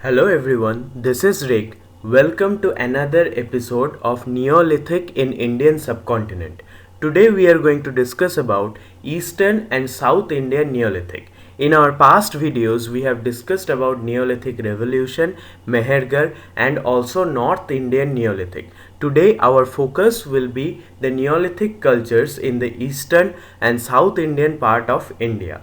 Hello everyone, this is Rick. Welcome to another episode of Neolithic in Indian subcontinent. Today we are going to discuss about Eastern and South Indian Neolithic. In our past videos we have discussed about Neolithic Revolution, Mehergar and also North Indian Neolithic. Today our focus will be the Neolithic cultures in the Eastern and South Indian part of India.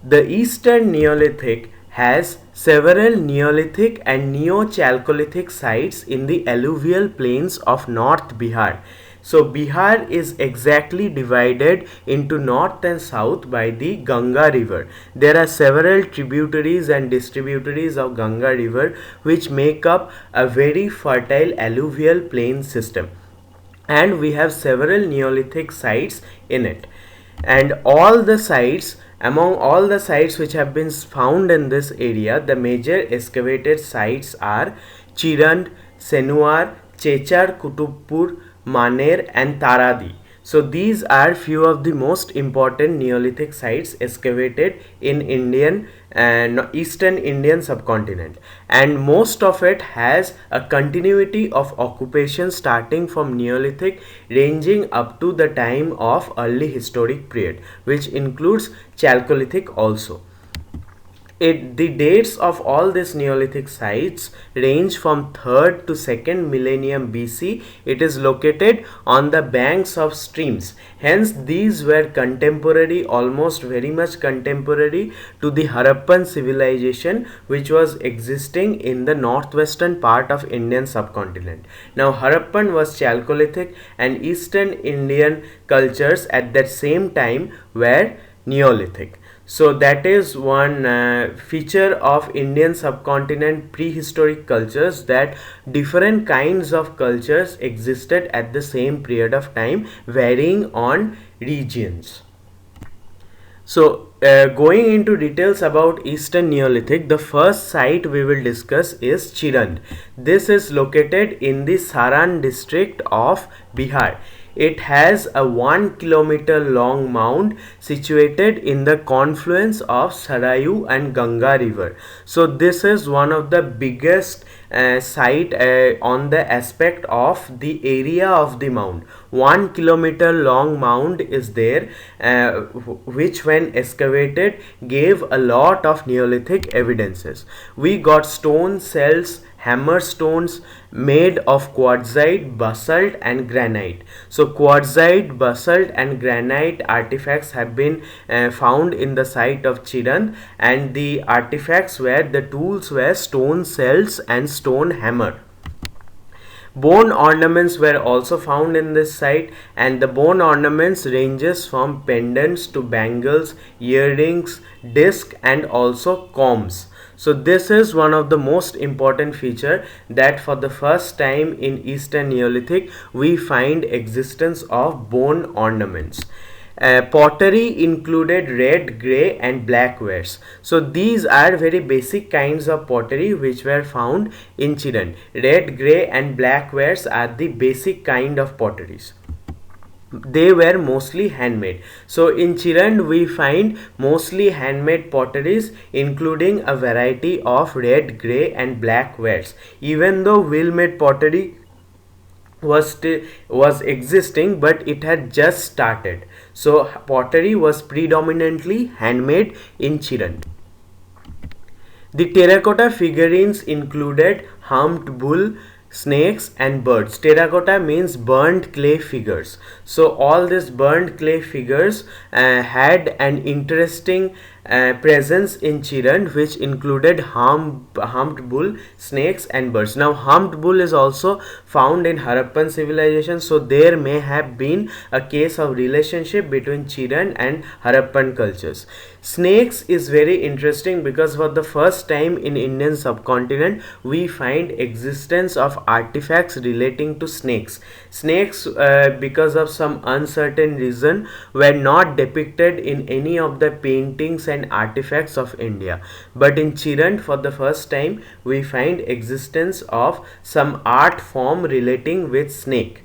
The Eastern Neolithic has several Neolithic and Neo-Chalcolithic sites in the alluvial plains of North Bihar. So Bihar is exactly divided into north and south by the Ganga river. There are several tributaries and distributaries of Ganga river which make up a very fertile alluvial plain system, and we have several Neolithic sites in it. And among all the sites which have been found in this area, the major excavated sites are Chirand, Senuar, Chechar, Kutubpur, Maner and Taradi. So these are few of the most important Neolithic sites excavated in Indian and Eastern Indian subcontinent, and most of it has a continuity of occupation starting from Neolithic ranging up to the time of early historic period, which includes Chalcolithic also. The dates of all these Neolithic sites range from 3rd to 2nd millennium BC. It is located on the banks of streams. Hence, these were contemporary, almost very much contemporary to the Harappan civilization which was existing in the northwestern part of Indian subcontinent. Now, Harappan was Chalcolithic and Eastern Indian cultures at that same time were Neolithic. So that is one feature of Indian subcontinent prehistoric cultures, that different kinds of cultures existed at the same period of time, varying on regions. So, going into details about Eastern Neolithic, the first site we will discuss is Chirand. This is located in the Saran district of Bihar. It has a 1 kilometer long mound situated in the confluence of Sarayu and Ganga river. So this is one of the biggest site on the aspect of the area of the mound. 1 kilometer long mound is there, which when excavated gave a lot of Neolithic evidences. We got stone cells, hammer stones made of quartzite, basalt and granite. So quartzite, basalt and granite artifacts have been found in the site of Chirand, and the artifacts where the tools were stone cells and stone hammer. Bone ornaments were also found in this site, and the bone ornaments ranges from pendants to bangles, earrings, disc and also combs. So this is one of the most important feature, that for the first time in Eastern Neolithic we find existence of bone ornaments. Pottery included red, grey and black wares. So these are very basic kinds of pottery which were found in Chirand. Red, grey and black wares are the basic kind of potteries. They were mostly handmade. So in Chirand we find mostly handmade potteries, including a variety of red, grey and black wares. Even though wheel made pottery was existing, but it had just started. So pottery was predominantly handmade in Chirand. The terracotta figurines included humped bull, snakes and birds. Terracotta means burnt clay figures. So all these burnt clay figures had an interesting presence in Chirand, which included humped bull, snakes and birds. Now humped bull is also found in Harappan civilization, so there may have been a case of relationship between Chirand and Harappan cultures. Snakes is very interesting because for the first time in Indian subcontinent we find existence of artifacts relating to snakes. Snakes, because of some uncertain reason, were not depicted in any of the paintings and artifacts of India, but in Chirand for the first time we find existence of some art form relating with snake.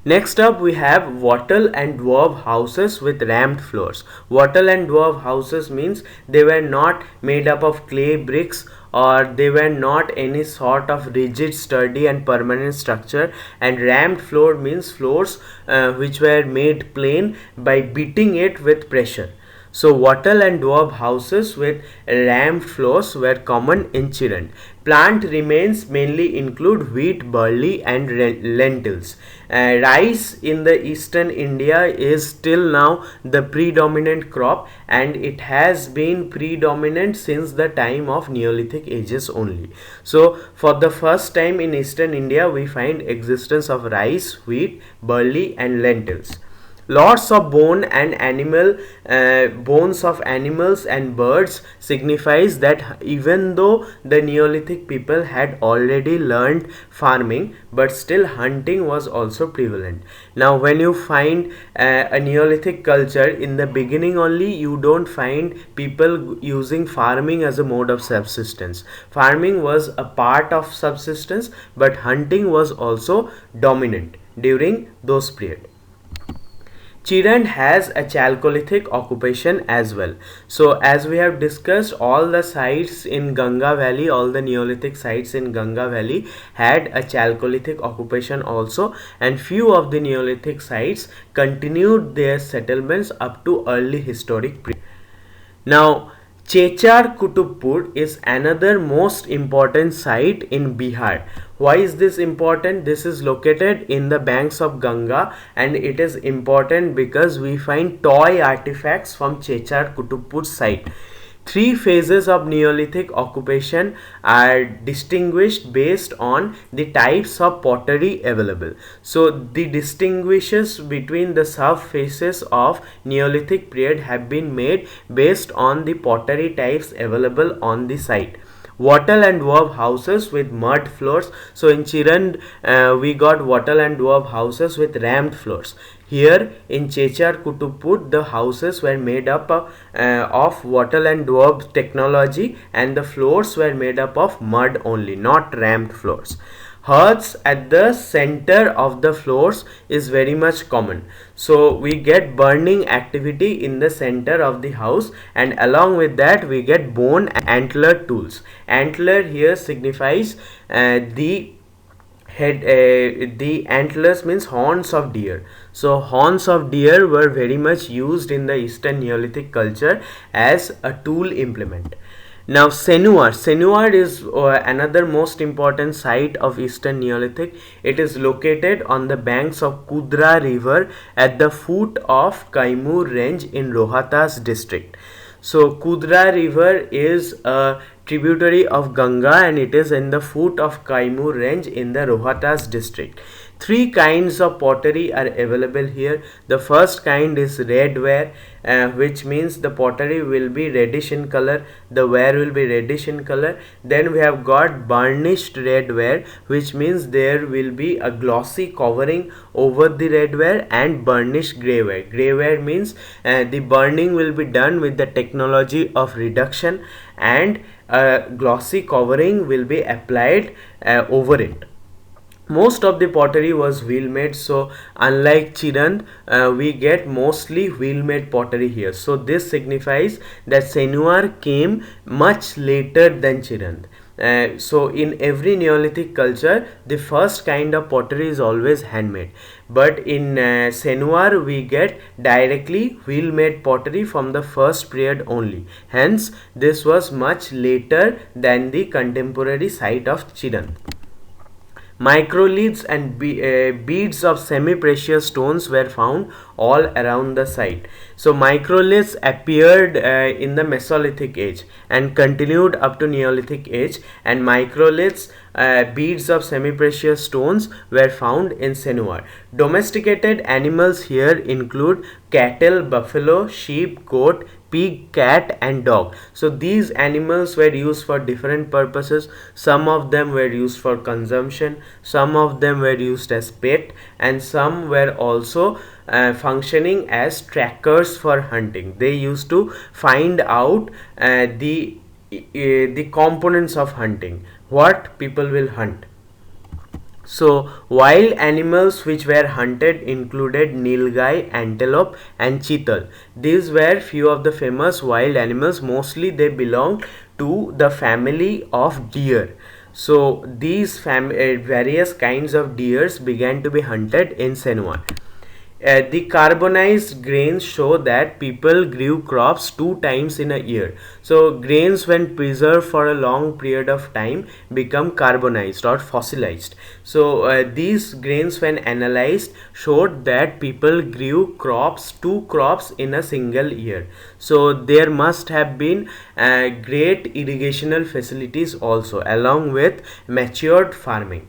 Next up, we have wattle and dwarf houses with ramped floors. Wattle and dwarf houses means they were not made up of clay bricks, or they were not any sort of rigid, sturdy and permanent structure. And ramped floor means floors which were made plain by beating it with pressure. So wattle and dwarf houses with ramped floors were common in Chiran. Plant remains mainly include wheat, barley and lentils. Rice in the eastern India is still now the predominant crop, and it has been predominant since the time of Neolithic ages only. So for the first time in eastern India we find existence of rice, wheat, barley and lentils. Lots of bones of animals and birds signifies that even though the Neolithic people had already learned farming, but still hunting was also prevalent. Now when you find a Neolithic culture, in the beginning only you don't find people using farming as a mode of subsistence. Farming was a part of subsistence, but hunting was also dominant during those periods. Chirand has a Chalcolithic occupation as well. So as we have discussed, all the sites in Ganga Valley, all the Neolithic sites in Ganga Valley had a Chalcolithic occupation also, and few of the Neolithic sites continued their settlements up to early historic period. Now, Chechar Kutubpur is another most important site in Bihar. Why is this important? This is located in the banks of Ganga, and it is important because we find toy artifacts from Chechar Kutubpur site. Three phases of Neolithic occupation are distinguished based on the types of pottery available. So the distinguishes between the sub phases of Neolithic period have been made based on the pottery types available on the site. Wattle and dwarf houses with mud floors. So in Chirand we got wattle and dwarf houses with ramped floors. Here in Chechar Kutubpur, the houses were made up of wattle and dwarf technology, and the floors were made up of mud only, not ramped floors. Hearths at the center of the floors is very much common. So we get burning activity in the center of the house, and along with that we get bone antler tools. Antler here signifies the head, the antlers means horns of deer. So horns of deer were very much used in the eastern Neolithic culture as a tool implement. Now Senuar is another most important site of eastern Neolithic. It is located on the banks of Kudra river at the foot of Kaimur range in Rohtas district. So Kudra river is a tributary of Ganga, and it is in the foot of Kaimur range in the Rohtas district. Three kinds of pottery are available here. The first kind is red ware, which means the pottery will be reddish in color, the ware will be reddish in color. Then we have got burnished red ware, which means there will be a glossy covering over the red ware, and burnished grey ware. Grey ware means the burning will be done with the technology of reduction, and a glossy covering will be applied over it. Most of the pottery was wheel made, so unlike Chirand, we get mostly wheel made pottery here. So this signifies that Senuar came much later than Chirand. So in every Neolithic culture, the first kind of pottery is always handmade, but in Senuar we get directly wheel made pottery from the first period only. Hence this was much later than the contemporary site of Chirand. Microliths and beads of semi-precious stones were found all around the site. So microliths appeared in the Mesolithic age and continued up to Neolithic age, and microliths, beads of semi-precious stones, were found in Senuar. Domesticated animals here include cattle, buffalo, sheep, goat, pig, cat and dog. So these animals were used for different purposes. Some of them were used for consumption, some of them were used as pet, and some were also functioning as trackers for hunting. They used to find out the components of hunting, what people will hunt. So, wild animals which were hunted included nilgai, antelope, and cheetal. These were few of the famous wild animals. Mostly they belonged to the family of deer. So, these various kinds of deers began to be hunted in Senua. The carbonized grains show that people grew crops 2 times in a year. So grains, when preserved for a long period of time, become carbonized or fossilized. So these grains, when analyzed, showed that people grew 2 crops in a single year. So there must have been great irrigational facilities also, along with matured farming.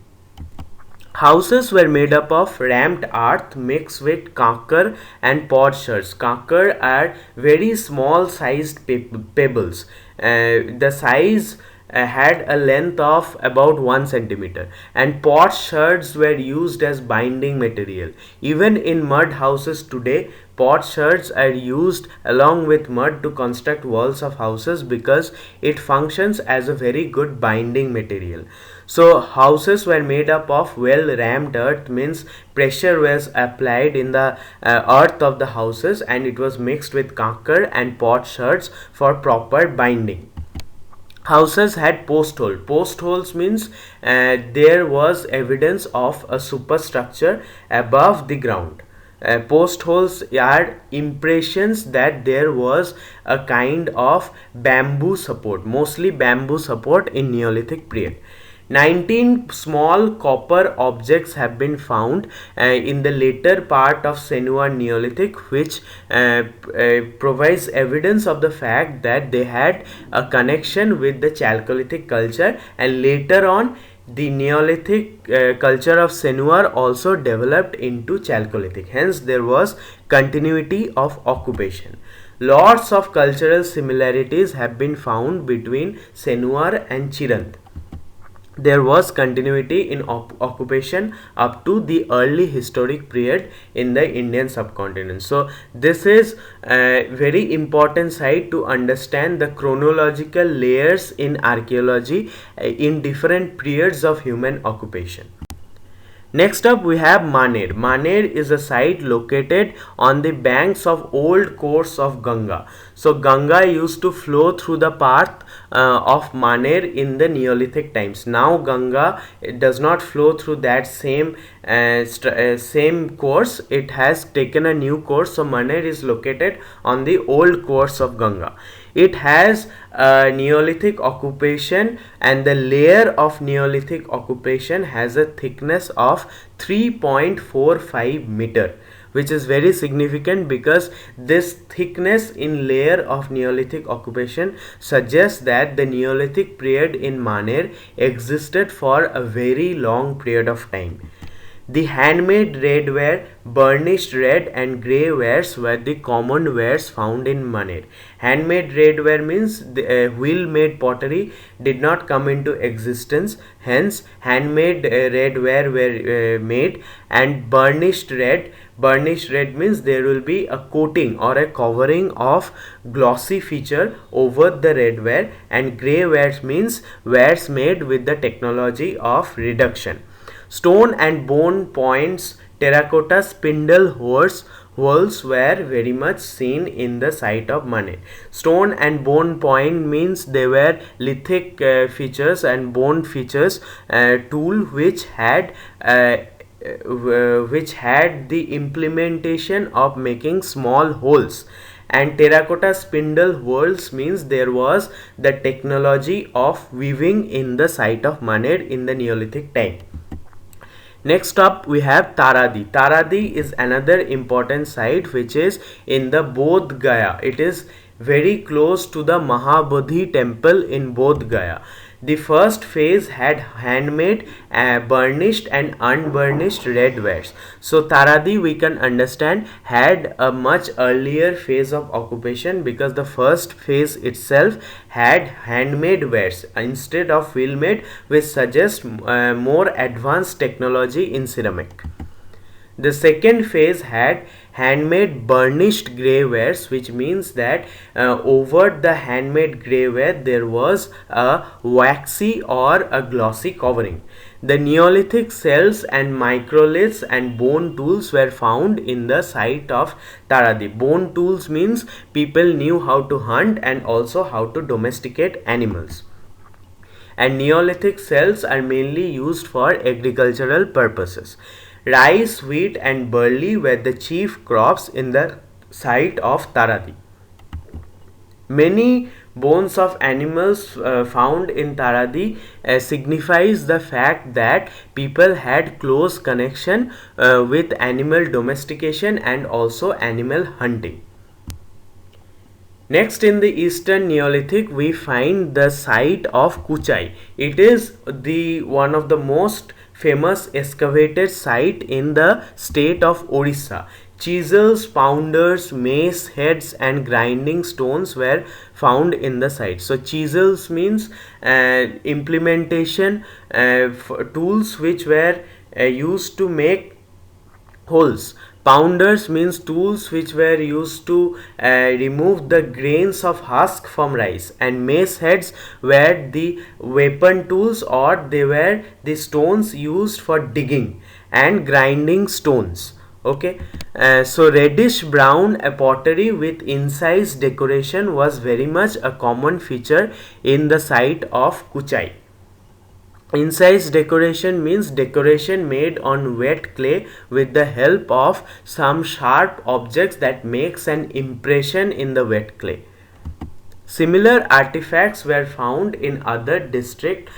Houses were made up of rammed earth mixed with kankar and potsherds. Kankar are very small sized pebbles. The size had a length of about 1 centimeter, and potsherds were used as binding material. Even in mud houses today, potsherds are used along with mud to construct walls of houses because it functions as a very good binding material. So houses were made up of well rammed earth, means pressure was applied in the earth of the houses and it was mixed with kankar and potsherds for proper binding. Houses had post hole. Post holes means there was evidence of a superstructure above the ground. Post holes are impressions that there was a kind of bamboo support, mostly bamboo support in Neolithic period. 19 small copper objects have been found in the later part of Senua Neolithic, which provides evidence of the fact that they had a connection with the Chalcolithic culture, and later on the Neolithic culture of Senua also developed into Chalcolithic. Hence there was continuity of occupation. Lots of cultural similarities have been found between Senua and Chirant. There was continuity in occupation up to the early historic period in the Indian subcontinent. So this is a very important side to understand the chronological layers in archaeology in different periods of human occupation. Next up we have Maner. Maner is a site located on the banks of old course of Ganga. So Ganga used to flow through the path of Maner in the Neolithic times. Now Ganga does not flow through that same course. It has taken a new course. So Maner is located on the old course of Ganga. It has a Neolithic occupation, and the layer of Neolithic occupation has a thickness of 3.45 meter, which is very significant because this thickness in layer of Neolithic occupation suggests that the Neolithic period in Maner existed for a very long period of time. The handmade red ware, burnished red and grey wares were the common wares found in Maner. Handmade red ware means the wheel made pottery did not come into existence, hence handmade red ware were made. And burnished red means there will be a coating or a covering of glossy feature over the red ware, and grey wares means wares made with the technology of reduction. Stone and bone points, terracotta spindle holes were very much seen in the site of Maner. Stone and bone point means they were lithic features and bone features tool which had the implementation of making small holes. And terracotta spindle holes means there was the technology of weaving in the site of Maner in the Neolithic time. Next up we have Taradi. Taradi is another important site which is in the Bodh Gaya. It is very close to the Mahabodhi temple in Bodh Gaya. The first phase had handmade, burnished and unburnished red wares. So Taradi, we can understand, had a much earlier phase of occupation because the first phase itself had handmade wares instead of wheel made, which suggests more advanced technology in ceramic. The second phase had handmade burnished grey wares, which means that over the handmade grey ware there was a waxy or a glossy covering. The Neolithic cells and microliths and bone tools were found in the site of Taradi. Bone tools means people knew how to hunt and also how to domesticate animals. And Neolithic cells are mainly used for agricultural purposes. Rice, wheat and barley were the chief crops in the site of Taradi. Many bones of animals found in Taradi signifies the fact that people had close connection with animal domestication and also animal hunting. Next, in the Eastern Neolithic, we find the site of Kuchai. It is the one of the most famous excavated site in the state of Orissa. Chisels, pounders, mace heads and grinding stones were found in the site. So chisels means implementation tools which were used to make holes. Pounders means tools which were used to remove the grains of husk from rice, and mace heads were the weapon tools, or they were the stones used for digging and grinding stones. Okay, so reddish brown pottery with incised decoration was very much a common feature in the site of Kuchai. Incised decoration means decoration made on wet clay with the help of some sharp objects that makes an impression in the wet clay. Similar artifacts were found in other districts,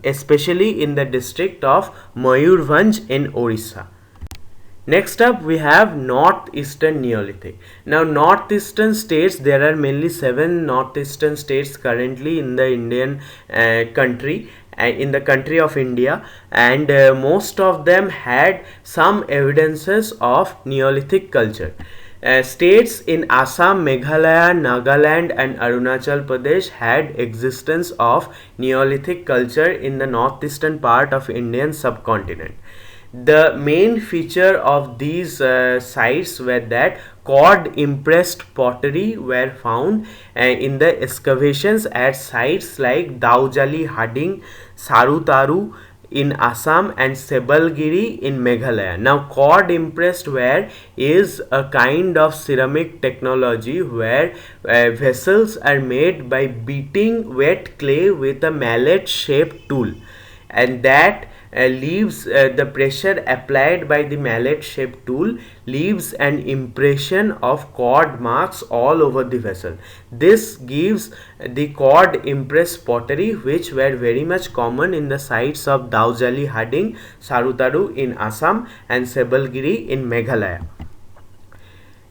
especially in the district of Mayurbhanj in Orissa. Next up we have Northeastern Neolithic. Now northeastern states, there are mainly 7 northeastern states currently in the Indian country, in the country of India, and most of them had some evidences of Neolithic culture. States in Assam, Meghalaya, Nagaland and Arunachal Pradesh had existence of Neolithic culture in the northeastern part of Indian subcontinent. The main feature of these sites were that cord impressed pottery were found in the excavations at sites like Daujali Hading, Sarutaru in Assam and Sebalgiri in Meghalaya. Now cord impressed ware is a kind of ceramic technology where vessels are made by beating wet clay with a mallet shaped tool, and that leaves the pressure applied by the mallet shaped tool leaves an impression of cord marks all over the vessel. This gives the cord impressed pottery, which were very much common in the sites of Daujali Hading, Sarutaru in Assam and Sebalgiri in Meghalaya.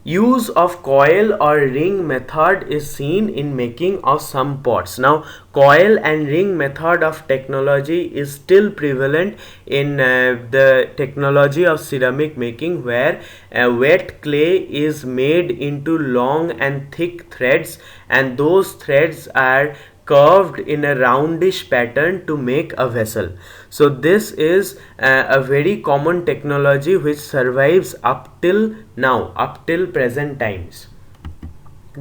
Use of coil or ring method is seen in making of some pots. Now coil and ring method of technology is still prevalent in the technology of ceramic making, where wet clay is made into long and thick threads, and those threads are curved in a roundish pattern to make a vessel. So this is a very common technology which survives up till now, up till present times.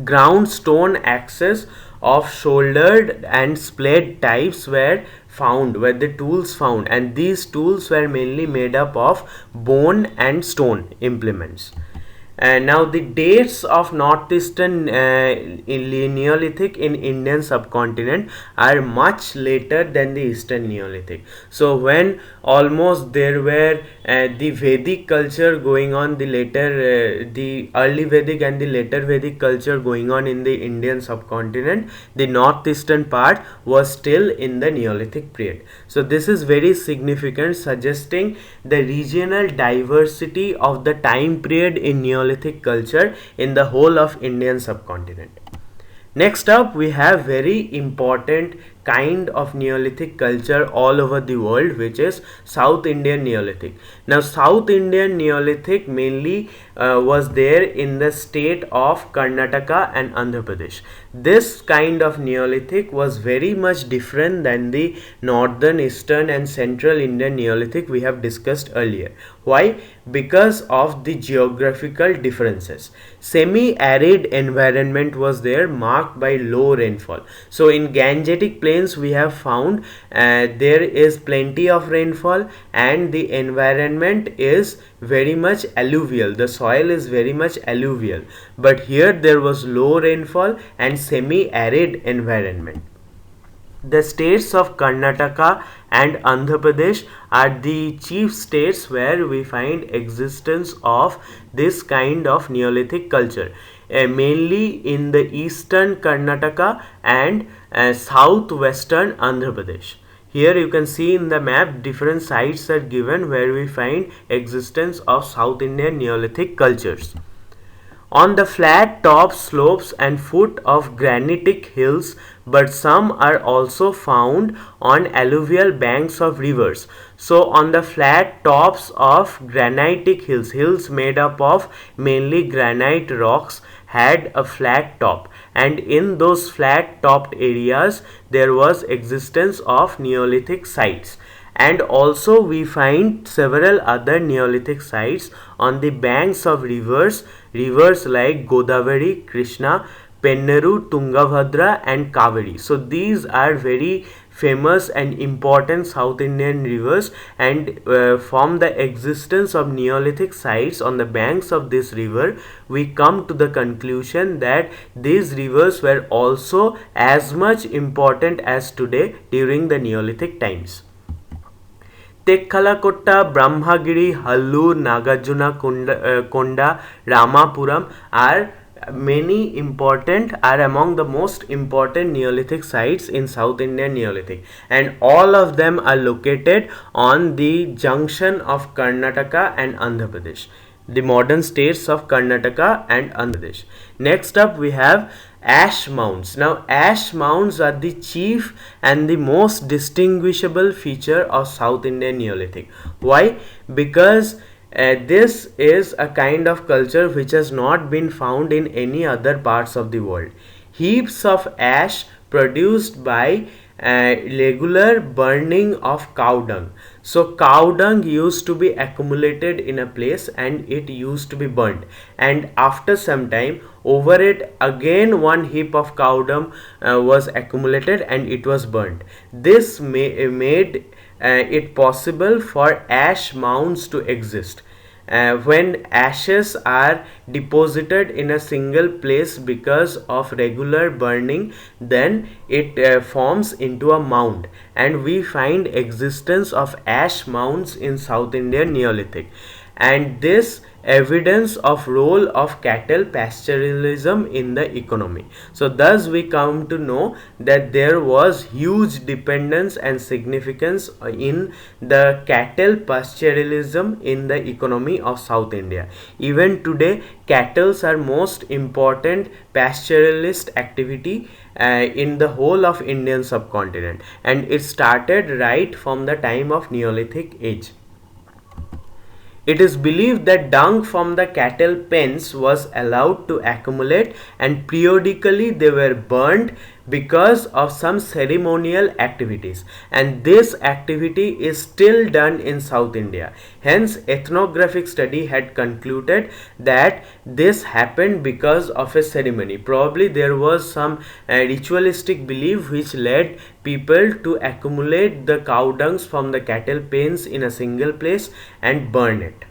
Ground stone axes of shouldered and splayed types were the tools found, and these tools were mainly made up of bone and stone implements. Now the dates of northeastern Neolithic in Indian subcontinent are much later than the eastern Neolithic. So when almost there were the Vedic culture going on, the early Vedic and the later Vedic culture going on in the Indian subcontinent, the northeastern part was still in the Neolithic period. So this is very significant, suggesting the regional diversity of the time period in Neolithic culture in the whole of Indian subcontinent. Next up we have very important kind of Neolithic culture all over the world, which is South Indian Neolithic. Now, South Indian Neolithic mainly was there in the state of Karnataka and Andhra Pradesh. This kind of Neolithic was very much different than the northern, eastern, and central Indian Neolithic we have discussed earlier. Why? Because of the geographical differences. Semi-arid environment was there, marked by low rainfall. So in Gangetic plains we have found there is plenty of rainfall, and the environment is very much alluvial. The soil is very much alluvial, but here there was low rainfall and semi-arid environment. The states of Karnataka and Andhra Pradesh are the chief states where we find existence of this kind of Neolithic culture, mainly in the eastern Karnataka and southwestern Andhra Pradesh. Here you can see in the map different sites are given where we find existence of South Indian Neolithic cultures. On the flat top slopes and foot of granitic hills, but some are also found on alluvial banks of rivers. So on the flat tops of granitic hills, hills made up of mainly granite rocks, had a flat top, and in those flat topped areas there was existence of Neolithic sites. And also we find several other Neolithic sites on the banks of rivers like Godavari, Krishna, Penneru, Tungabhadra and Kaveri. So these are very famous and important South Indian rivers, and from the existence of Neolithic sites on the banks of this river, we come to the conclusion that these rivers were also as much important as today during the Neolithic times. Tekkalakotta, Brahmagiri, Hallur, Nagarjuna Konda, Ramapuram are among the most important Neolithic sites in South Indian Neolithic, and all of them are located on the junction of Karnataka and Andhra Pradesh, the modern states of Karnataka and Andhra Pradesh. Next up we have ash mounds. Now ash mounds are the chief and the most distinguishable feature of South Indian Neolithic. Why? Because this is a kind of culture which has not been found in any other parts of the world. Heaps of ash produced by regular burning of cow dung. So cow dung used to be accumulated in a place and it used to be burnt, and after some time over it again one heap of cow dung was accumulated and it was burnt. This made it possible for ash mounds to exist. When ashes are deposited in a single place because of regular burning, then it forms into a mound, and we find existence of ash mounds in South Indian Neolithic. And this evidence of role of cattle pastoralism in the economy. So thus we come to know that there was huge dependence and significance in the cattle pastoralism in the economy of South India. Even today cattle are most important pastoralist activity in the whole of Indian subcontinent, and it started right from the time of Neolithic age. It is believed that dung from the cattle pens was allowed to accumulate, and periodically they were burned because of some ceremonial activities, and this activity is still done in South India. Hence ethnographic study had concluded that this happened because of a ceremony. Probably there was some ritualistic belief which led people to accumulate the cow dungs from the cattle pens in a single place and burn it.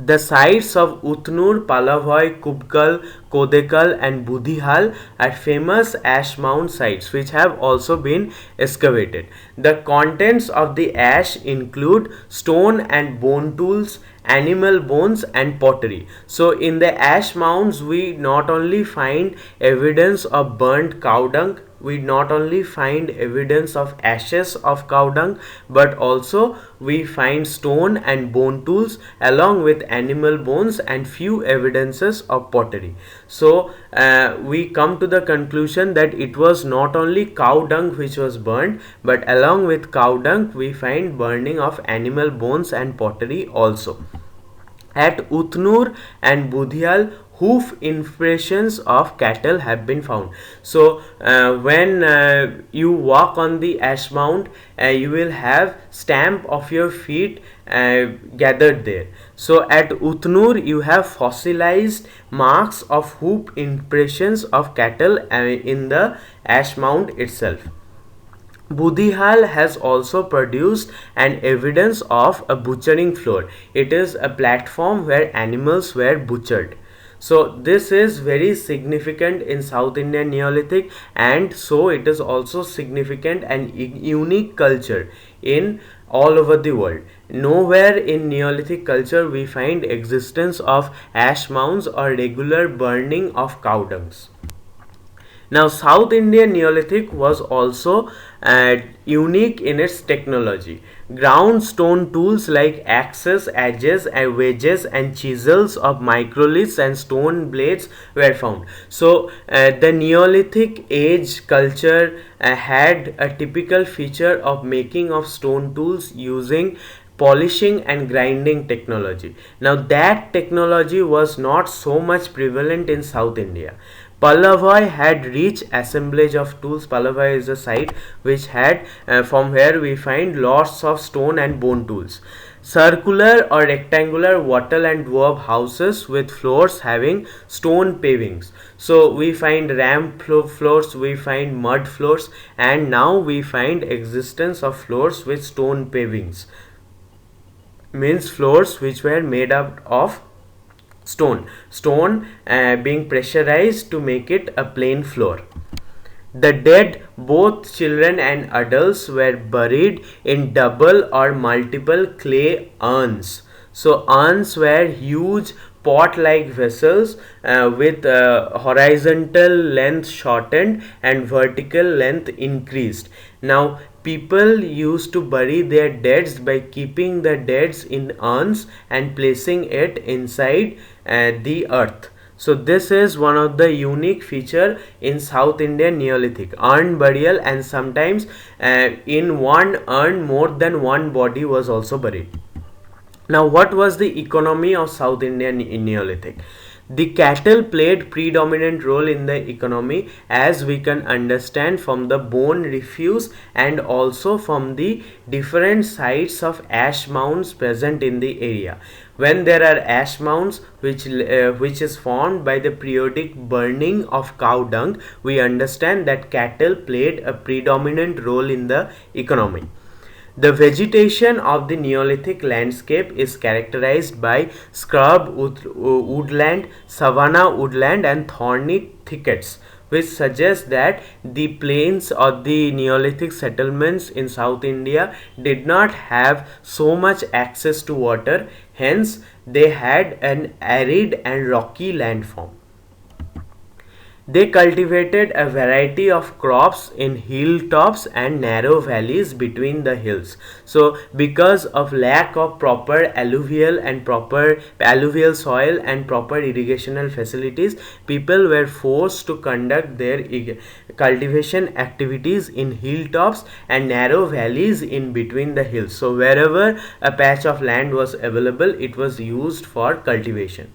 The sites of Utnur, Palavoi, Kubkal, Kodekal and Budihal are famous ash mound sites which have also been excavated. The contents of the ash include stone and bone tools, animal bones and pottery. So in the ash mounds we not only find evidence of burnt cow dung, we not only find evidence of ashes of cow dung, but also we find stone and bone tools along with animal bones and few evidences of pottery. So we come to the conclusion that it was not only cow dung which was burned, but along with cow dung we find burning of animal bones and pottery also. At Utnur and Budhyal, hoof impressions of cattle have been found. So when you walk on the ash mound, you will have stamp of your feet gathered there. So at Utnur you have fossilized marks of hoof impressions of cattle in the ash mound itself. Budihal has also produced an evidence of a butchering floor. It is a platform where animals were butchered. So this is very significant in South Indian Neolithic, and so it is also significant and unique culture in all over the world. Nowhere in Neolithic culture we find existence of ash mounds or regular burning of cow dungs. Now, South Indian Neolithic was also unique in its technology. Ground stone tools like axes, edges, and wedges, and chisels of microliths and stone blades were found. So, the Neolithic age culture had a typical feature of making of stone tools using polishing and grinding technology. Now that technology was not so much prevalent in South India. Pallavai had rich assemblage of tools. Pallavai is a site which had from where we find lots of stone and bone tools. Circular or rectangular wattle and dwarf houses with floors having stone pavings. So we find ramp floors, we find mud floors, and now we find existence of floors with stone pavings. Means floors which were made up of stone being pressurized to make it a plain floor. The dead, both children and adults, were buried in double or multiple clay urns. So urns were huge pot-like vessels with horizontal length shortened and vertical length increased. Now people used to bury their deads by keeping the deads in urns and placing it inside the earth. So this is one of the unique feature in South Indian Neolithic, urn burial, and sometimes in one urn more than one body was also buried. Now what was the economy of South Indian Neolithic? The cattle played predominant role in the economy, as we can understand from the bone refuse and also from the different sites of ash mounds present in the area. When there are ash mounds which is formed by the periodic burning of cow dung, we understand that cattle played a predominant role in the economy. The vegetation of the Neolithic landscape is characterized by scrub woodland, savanna woodland, and thorny thickets, which suggests that the plains or the Neolithic settlements in South India did not have so much access to water, hence they had an arid and rocky landform. They cultivated a variety of crops in hilltops and narrow valleys between the hills. So because of lack of proper alluvial soil and proper irrigational facilities, people were forced to conduct their cultivation activities in hilltops and narrow valleys in between the hills. So wherever a patch of land was available, it was used for cultivation.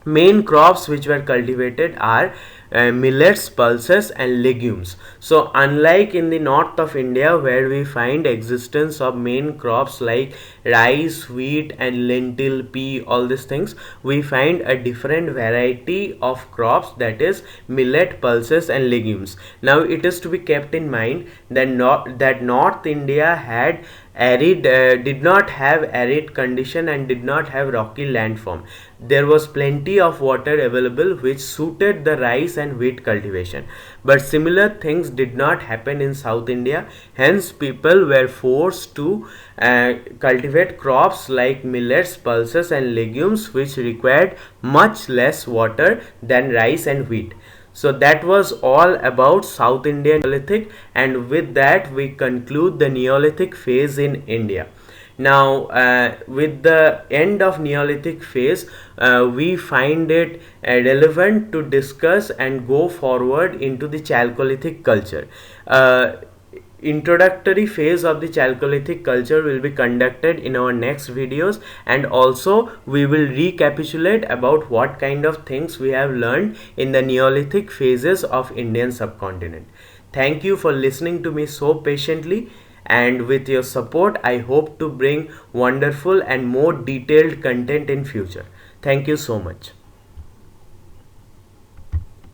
Main crops which were cultivated are millets, pulses, and legumes. So unlike in the north of India, where we find existence of main crops like rice, wheat, and lentil, pea, all these things, we find a different variety of crops, that is millet, pulses, and legumes. Now it is to be kept in mind that North India had did not have arid condition and did not have rocky landform. There was plenty of water available which suited the rice and wheat cultivation, but similar things did not happen in South India. Hence people were forced to cultivate crops like millets, pulses, and legumes which required much less water than rice and wheat. So that was all about South Indian Neolithic, and with that we conclude the Neolithic phase in India. Now, with the end of Neolithic phase, we find it relevant to discuss and go forward into the Chalcolithic culture. Introductory phase of the Chalcolithic culture will be conducted in our next videos, and also we will recapitulate about what kind of things we have learned in the Neolithic phases of Indian subcontinent. Thank you for listening to me so patiently, and with your support I hope to bring wonderful and more detailed content in future. Thank you so much.